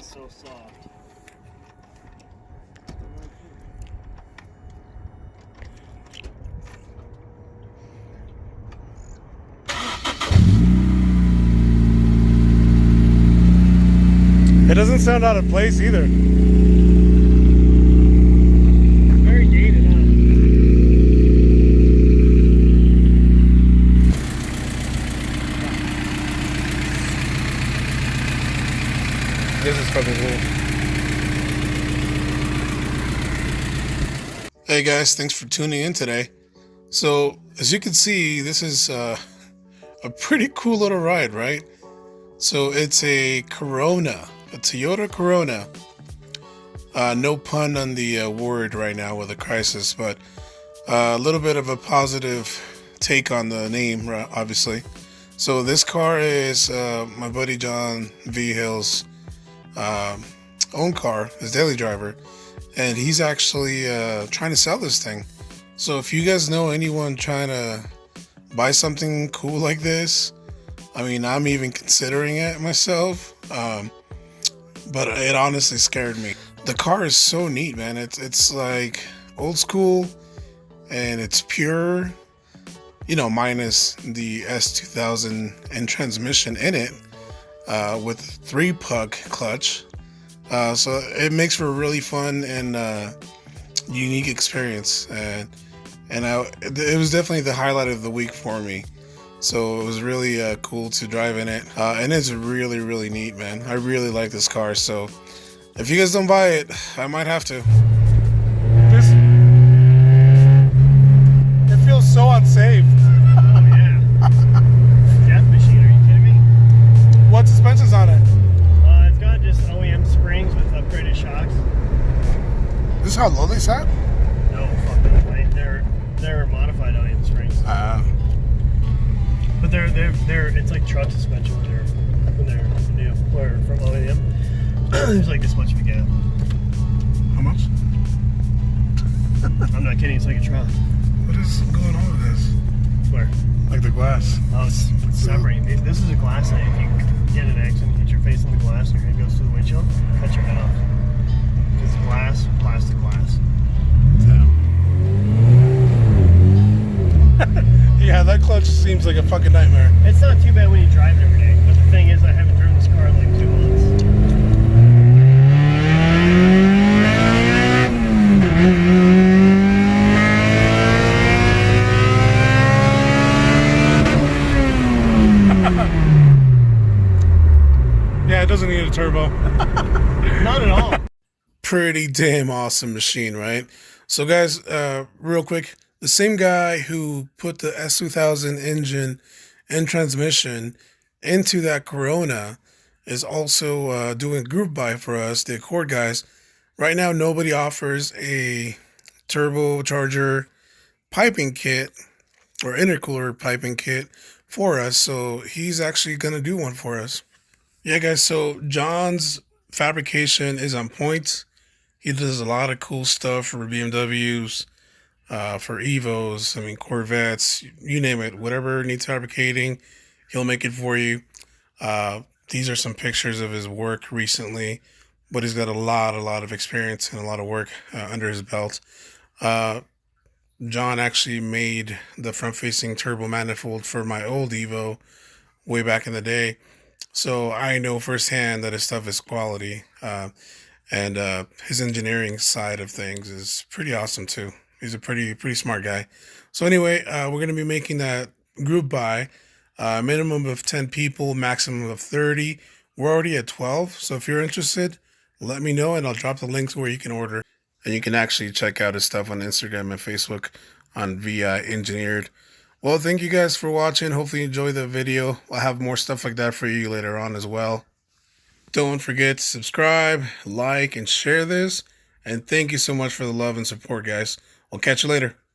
is so soft. It doesn't sound out of place either. Very dated, huh? This is fucking cool. Hey guys, thanks for tuning in today. So, as you can see, this is a pretty cool little ride, right? So, it's a Corona, a Toyota Corona. No pun on the word right now with the crisis, but a little bit of a positive take on the name, obviously. So, this car is my buddy John V. Hill's own car, his daily driver, and he's actually trying to sell this thing. So if you guys know anyone trying to buy something cool like this, I mean, I'm even considering it myself, but it honestly scared me. The car is so neat, man. It's like old school and it's pure, you know, minus the S2000 and transmission in it, with 3-pug clutch. So it makes for a really fun and unique experience, and it was definitely the highlight of the week for me. So it was really cool to drive in it, and it's really neat, man. I really like this car, so if you guys don't buy it, I might have to. It feels so unsafe. Oh yeah. Death machine, are you kidding me? What suspension's on it? It's got just OEM springs with upgraded shocks. This is how low they sat? No, fuck that, right? They're modified OEM springs. But they're it's like truck suspension when they're new or from OEM. There's like this much of a gap. How much? I'm not kidding, it's like a truck. What is going on with this? Where? Like the glass. Oh, it's separating. This is a glass that if you get in an accident, hit your face on the glass, and your head goes through the windshield, cut your head off. Because glass, plastic glass. Yeah, that clutch seems like a fucking nightmare. It's not too bad when you drive it every day, but the thing is, I haven't driven this car in like 2 months. Yeah, it doesn't need a turbo. Not at all. Pretty damn awesome machine, right? So guys, real quick, the same guy who put the S2000 engine and transmission into that Corona is also doing group buy for us, the Accord guys. Right now, nobody offers a turbocharger piping kit or intercooler piping kit for us, so he's actually going to do one for us. Yeah, guys, so John's fabrication is on point. He does a lot of cool stuff for BMWs, for Evos, I mean, Corvettes, you name it. Whatever needs fabricating, he'll make it for you. These are some pictures of his work recently, but he's got a lot of experience and a lot of work under his belt. John actually made the front-facing turbo manifold for my old Evo way back in the day. So I know firsthand that his stuff is quality, and his engineering side of things is pretty awesome too. He's a pretty smart guy. So anyway, we're going to be making that group buy, minimum of 10 people, maximum of 30. We're already at 12, so if you're interested, let me know and I'll drop the links where you can order. And you can actually check out his stuff on Instagram and Facebook on VI Engineered. Well, thank you guys for watching. Hopefully you enjoy the video. I'll have more stuff like that for you later on as well. Don't forget to subscribe, like, and share this. And thank you so much for the love and support, guys. We'll catch you later.